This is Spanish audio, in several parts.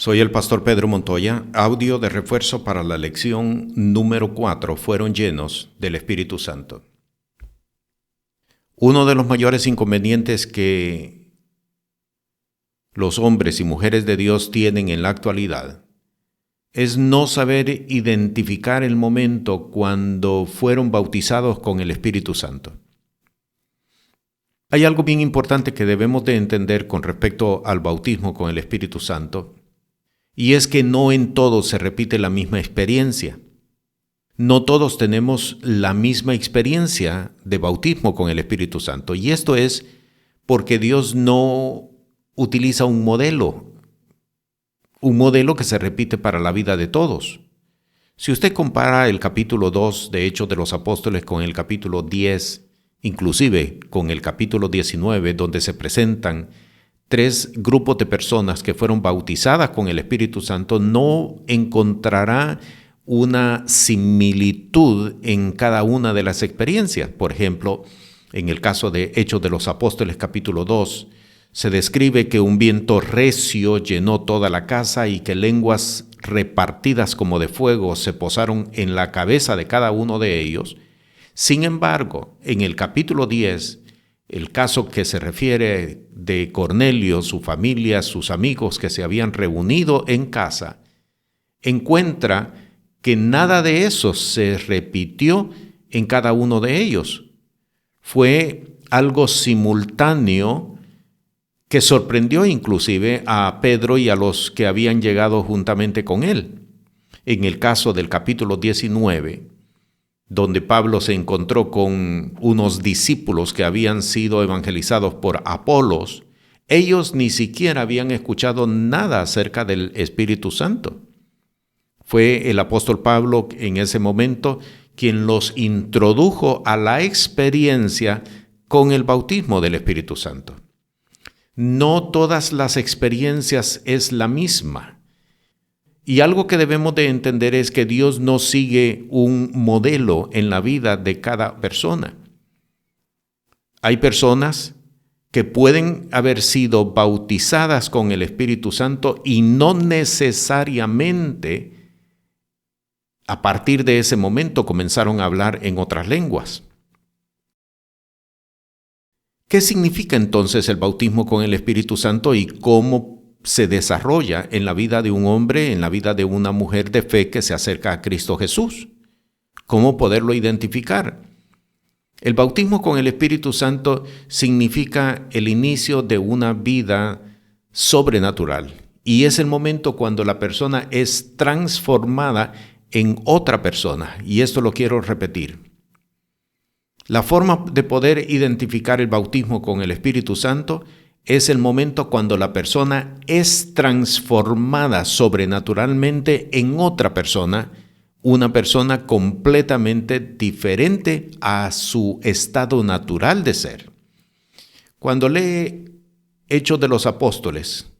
Soy el pastor Pedro Montoya. Audio de refuerzo para la lección número 4. Fueron llenos del Espíritu Santo. Uno de los mayores inconvenientes que los hombres y mujeres de Dios tienen en la actualidad es no saber identificar el momento cuando fueron bautizados con el Espíritu Santo. Hay algo bien importante que debemos de entender con respecto al bautismo con el Espíritu Santo, y es que no en todos se repite la misma experiencia. No todos tenemos la misma experiencia de bautismo con el Espíritu Santo, y esto es porque Dios no utiliza un modelo que se repite para la vida de todos. Si usted compara el capítulo 2 de Hechos de los Apóstoles con el capítulo 10, inclusive con el capítulo 19, donde se presentan 3 grupos de personas que fueron bautizadas con el Espíritu Santo, no encontrará una similitud en cada una de las experiencias. Por ejemplo, en el caso de Hechos de los Apóstoles capítulo 2, se describe que un viento recio llenó toda la casa y que lenguas repartidas como de fuego se posaron en la cabeza de cada uno de ellos. Sin embargo, en el capítulo 10, el caso que se refiere de Cornelio, su familia, sus amigos que se habían reunido en casa, encuentra que nada de eso se repitió en cada uno de ellos. Fue algo simultáneo que sorprendió inclusive a Pedro y a los que habían llegado juntamente con él. En el caso del capítulo 19, donde Pablo se encontró con unos discípulos que habían sido evangelizados por Apolos, ellos ni siquiera habían escuchado nada acerca del Espíritu Santo. Fue el apóstol Pablo en ese momento quien los introdujo a la experiencia con el bautismo del Espíritu Santo. No todas las experiencias es la misma. Y algo que debemos de entender es que Dios no sigue un modelo en la vida de cada persona. Hay personas que pueden haber sido bautizadas con el Espíritu Santo y no necesariamente a partir de ese momento comenzaron a hablar en otras lenguas. ¿Qué significa entonces el bautismo con el Espíritu Santo y cómo se desarrolla en la vida de un hombre, en la vida de una mujer de fe que se acerca a Cristo Jesús? ¿Cómo poderlo identificar? El bautismo con el Espíritu Santo significa el inicio de una vida sobrenatural y es el momento cuando la persona es transformada en otra persona, y esto lo quiero repetir. La forma de poder identificar el bautismo con el Espíritu Santo es el momento cuando la persona es transformada sobrenaturalmente en otra persona, una persona completamente diferente a su estado natural de ser. Cuando lee Hechos de los Apóstoles,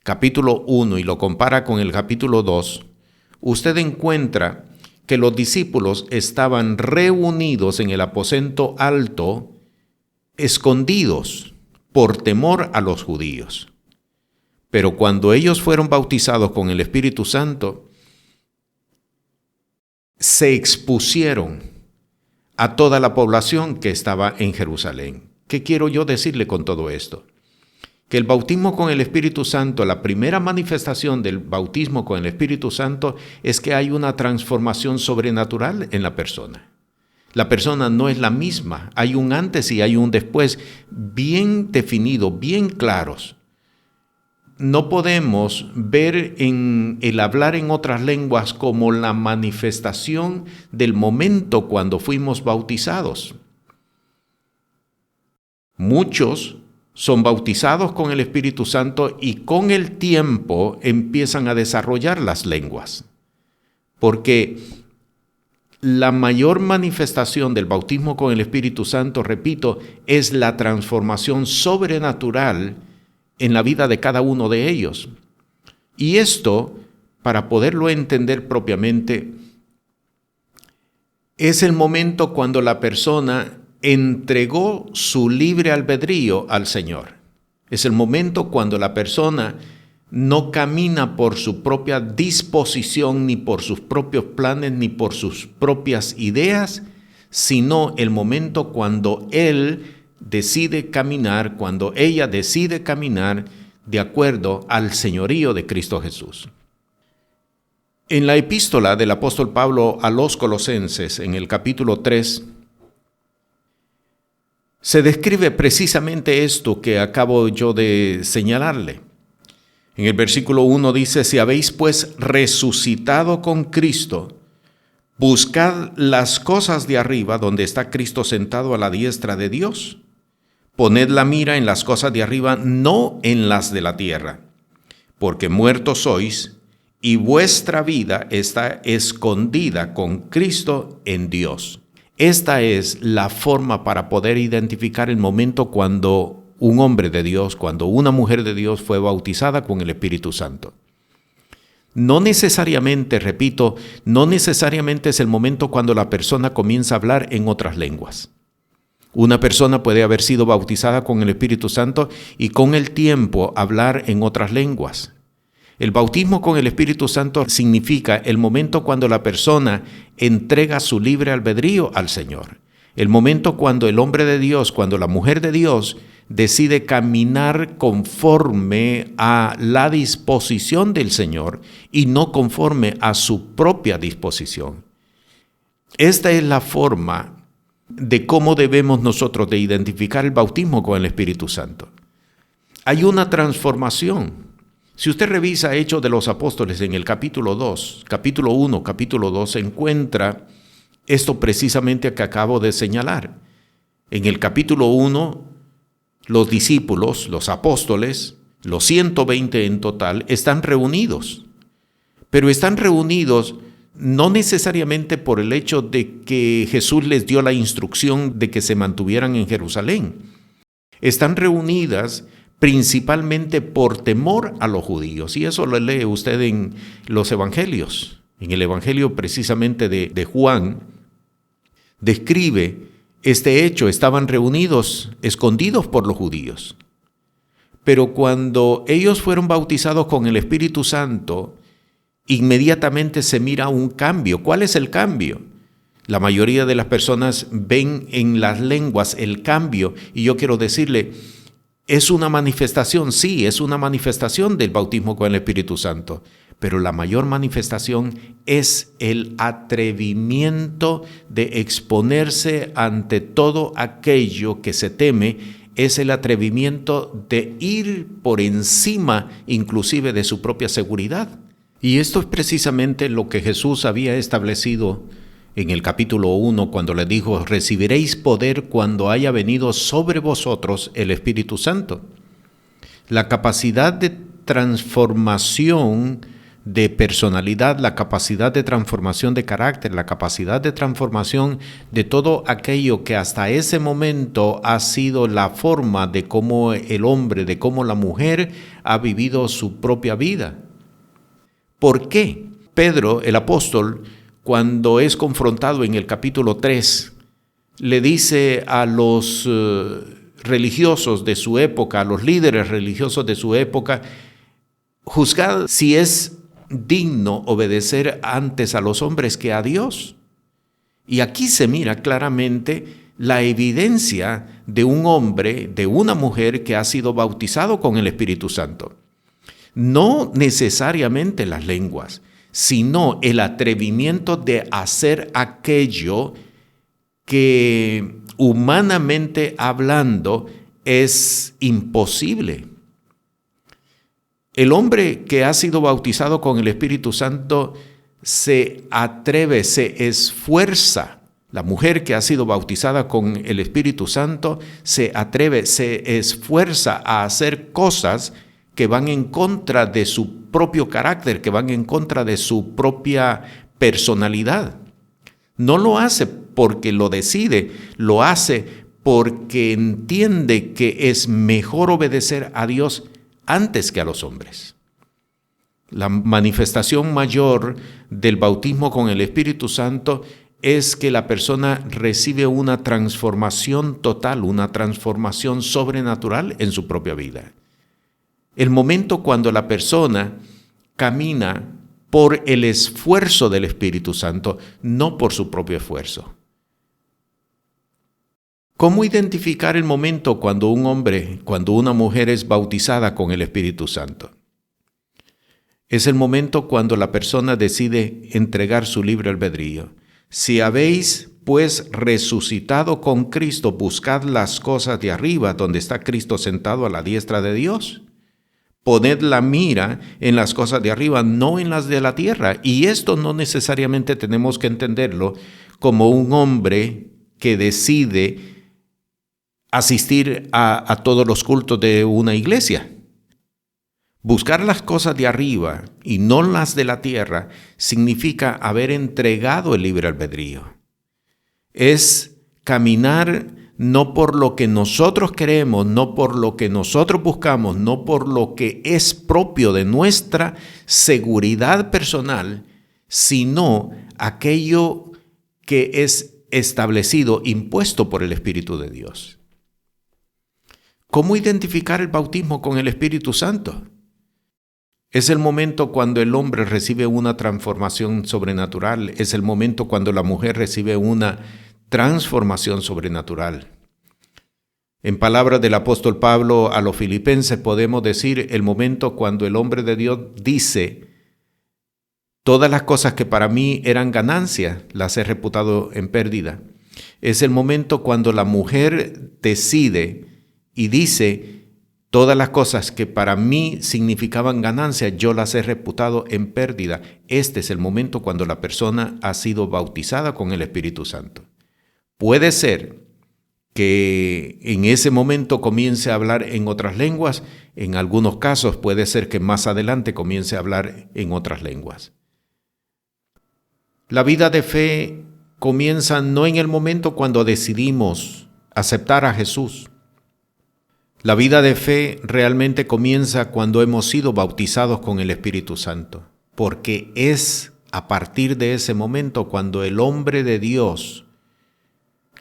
capítulo 1, y lo compara con el capítulo 2, usted encuentra que los discípulos estaban reunidos en el aposento alto, escondidos por temor a los judíos. Pero cuando ellos fueron bautizados con el Espíritu Santo, se expusieron a toda la población que estaba en Jerusalén. ¿Qué quiero yo decirle con todo esto? Que el bautismo con el Espíritu Santo, la primera manifestación del bautismo con el Espíritu Santo es que hay una transformación sobrenatural en la persona. La persona no es la misma, hay un antes y hay un después bien definido, bien claros. No podemos ver en el hablar en otras lenguas como la manifestación del momento cuando fuimos bautizados. Muchos son bautizados con el Espíritu Santo y con el tiempo empiezan a desarrollar las lenguas. Porque la mayor manifestación del bautismo con el Espíritu Santo, repito, es la transformación sobrenatural en la vida de cada uno de ellos. Y esto, para poderlo entender propiamente, es el momento cuando la persona entregó su libre albedrío al Señor. Es el momento cuando la persona no camina por su propia disposición, ni por sus propios planes, ni por sus propias ideas, sino el momento cuando él decide caminar, cuando ella decide caminar de acuerdo al señorío de Cristo Jesús. En la epístola del apóstol Pablo a los Colosenses, en el capítulo 3, se describe precisamente esto que acabo yo de señalarle. En el versículo 1 dice: si habéis pues resucitado con Cristo, buscad las cosas de arriba, donde está Cristo sentado a la diestra de Dios. Poned la mira en las cosas de arriba, no en las de la tierra, porque muertos sois, y vuestra vida está escondida con Cristo en Dios. Esta es la forma para poder identificar el momento cuando un hombre de Dios, cuando una mujer de Dios fue bautizada con el Espíritu Santo. No necesariamente, repito, no necesariamente es el momento cuando la persona comienza a hablar en otras lenguas. Una persona puede haber sido bautizada con el Espíritu Santo y con el tiempo hablar en otras lenguas. El bautismo con el Espíritu Santo significa el momento cuando la persona entrega su libre albedrío al Señor. El momento cuando el hombre de Dios, cuando la mujer de Dios decide caminar conforme a la disposición del Señor y no conforme a su propia disposición. Esta es la forma de cómo debemos nosotros de identificar el bautismo con el Espíritu Santo. Hay una transformación. Si usted revisa Hechos de los Apóstoles en el capítulo 2, capítulo 1, capítulo 2, encuentra esto precisamente que acabo de señalar. En el capítulo 1, los discípulos, los apóstoles, los 120 en total, están reunidos. Pero están reunidos no necesariamente por el hecho de que Jesús les dio la instrucción de que se mantuvieran en Jerusalén. Están reunidas principalmente por temor a los judíos. Y eso lo lee usted en los evangelios. En el evangelio precisamente de Juan, describe este hecho. Estaban reunidos, escondidos por los judíos. Pero cuando ellos fueron bautizados con el Espíritu Santo, inmediatamente se mira un cambio. ¿Cuál es el cambio? La mayoría de las personas ven en las lenguas el cambio, y yo quiero decirle, es una manifestación, sí, es una manifestación del bautismo con el Espíritu Santo, pero la mayor manifestación es el atrevimiento de exponerse ante todo aquello que se teme, es el atrevimiento de ir por encima inclusive de su propia seguridad. Y esto es precisamente lo que Jesús había establecido en el capítulo 1, cuando le dijo: recibiréis poder cuando haya venido sobre vosotros el Espíritu Santo. La capacidad de transformación de personalidad, la capacidad de transformación de carácter, la capacidad de transformación de todo aquello que hasta ese momento ha sido la forma de cómo el hombre, de cómo la mujer ha vivido su propia vida. ¿Por qué? Pedro, el apóstol, cuando es confrontado en el capítulo 3, le dice a los religiosos de su época, a los líderes religiosos de su época: juzgad si es digno obedecer antes a los hombres que a Dios. Y aquí se mira claramente la evidencia de un hombre, de una mujer que ha sido bautizado con el Espíritu Santo. No necesariamente las lenguas, sino el atrevimiento de hacer aquello que humanamente hablando es imposible. El hombre que ha sido bautizado con el Espíritu Santo se atreve, se esfuerza. La mujer que ha sido bautizada con el Espíritu Santo se atreve, se esfuerza a hacer cosas que van en contra de su propio carácter, que van en contra de su propia personalidad. No lo hace porque lo decide, lo hace porque entiende que es mejor obedecer a Dios antes que a los hombres. La manifestación mayor del bautismo con el Espíritu Santo es que la persona recibe una transformación total, una transformación sobrenatural en su propia vida. el momento cuando la persona camina por el esfuerzo del Espíritu Santo, no por su propio esfuerzo. ¿Cómo identificar el momento cuando un hombre, cuando una mujer es bautizada con el Espíritu Santo? Es el momento cuando la persona decide entregar su libre albedrío. Si habéis pues resucitado con Cristo, buscad las cosas de arriba, donde está Cristo sentado a la diestra de Dios. Poned la mira en las cosas de arriba, no en las de la tierra. Y esto no necesariamente tenemos que entenderlo como un hombre que decide asistir a todos los cultos de una iglesia. Buscar las cosas de arriba y no las de la tierra significa haber entregado el libre albedrío. Es caminar no por lo que nosotros queremos, no por lo que nosotros buscamos, no por lo que es propio de nuestra seguridad personal, sino aquello que es establecido, impuesto por el Espíritu de Dios. ¿Cómo identificar el bautismo con el Espíritu Santo? Es el momento cuando el hombre recibe una transformación sobrenatural, es el momento cuando la mujer recibe una transformación sobrenatural. En palabras del apóstol Pablo a los filipenses podemos decir el momento cuando el hombre de Dios dice: todas las cosas que para mí eran ganancia las he reputado en pérdida. Es el momento cuando la mujer decide y dice: todas las cosas que para mí significaban ganancia, yo las he reputado en pérdida. Este es el momento cuando la persona ha sido bautizada con el Espíritu Santo. Puede ser que en ese momento comience a hablar en otras lenguas. En algunos casos puede ser que más adelante comience a hablar en otras lenguas. La vida de fe comienza no en el momento cuando decidimos aceptar a Jesús. La vida de fe realmente comienza cuando hemos sido bautizados con el Espíritu Santo, porque es a partir de ese momento cuando el hombre de Dios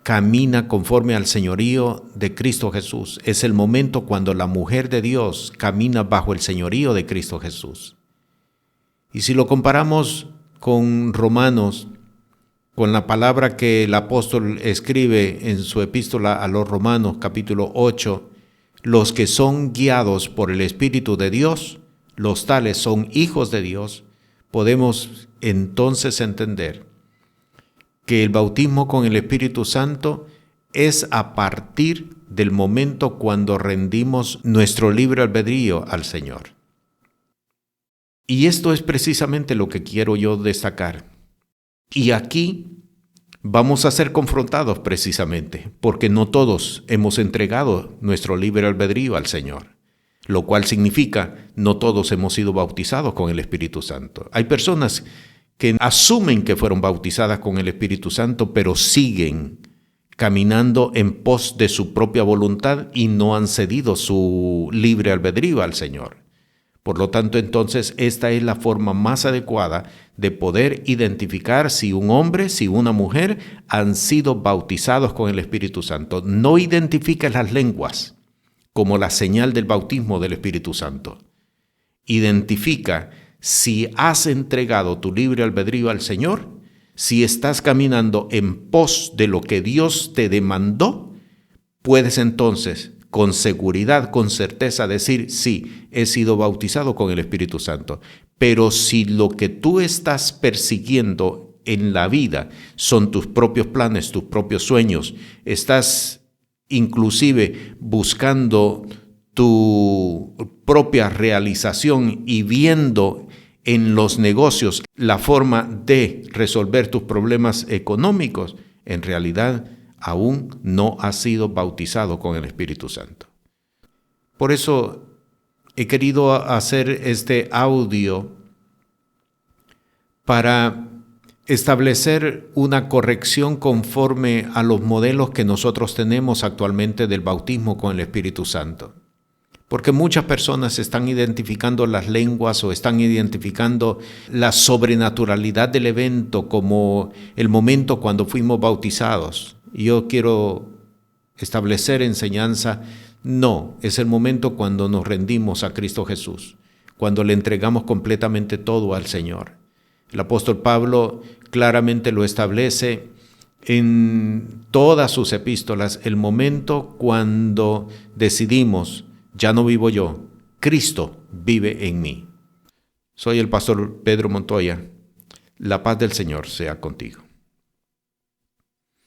camina conforme al señorío de Cristo Jesús. Es el momento cuando la mujer de Dios camina bajo el señorío de Cristo Jesús. Y si lo comparamos con Romanos, con la palabra que el apóstol escribe en su epístola a los Romanos, capítulo 8, los que son guiados por el Espíritu de Dios, los tales son hijos de Dios, podemos entonces entender que el bautismo con el Espíritu Santo es a partir del momento cuando rendimos nuestro libre albedrío al Señor. Y esto es precisamente lo que quiero yo destacar. Y aquí vamos a ser confrontados precisamente, porque no todos hemos entregado nuestro libre albedrío al Señor, lo cual significa no todos hemos sido bautizados con el Espíritu Santo. Hay personas que asumen que fueron bautizadas con el Espíritu Santo, pero siguen caminando en pos de su propia voluntad y no han cedido su libre albedrío al Señor. Por lo tanto, entonces, esta es la forma más adecuada de poder identificar si un hombre, si una mujer han sido bautizados con el Espíritu Santo. No identifiques las lenguas como la señal del bautismo del Espíritu Santo. Identifica si has entregado tu libre albedrío al Señor, si estás caminando en pos de lo que Dios te demandó, puedes entonces con seguridad, con certeza decir: sí, he sido bautizado con el Espíritu Santo. Pero si lo que tú estás persiguiendo en la vida son tus propios planes, tus propios sueños, estás inclusive buscando tu propia realización y viendo en los negocios la forma de resolver tus problemas económicos, en realidad aún no has sido bautizado con el Espíritu Santo. Por eso he querido hacer este audio para establecer una corrección conforme a los modelos que nosotros tenemos actualmente del bautismo con el Espíritu Santo. Porque muchas personas están identificando las lenguas o están identificando la sobrenaturalidad del evento como el momento cuando fuimos bautizados. Yo quiero establecer enseñanza No, es el momento cuando nos rendimos a Cristo Jesús, cuando le entregamos completamente todo al Señor. El apóstol Pablo claramente lo establece en todas sus epístolas, el momento cuando decidimos, ya no vivo yo, Cristo vive en mí. Soy el pastor Pedro Montoya. La paz del Señor sea contigo.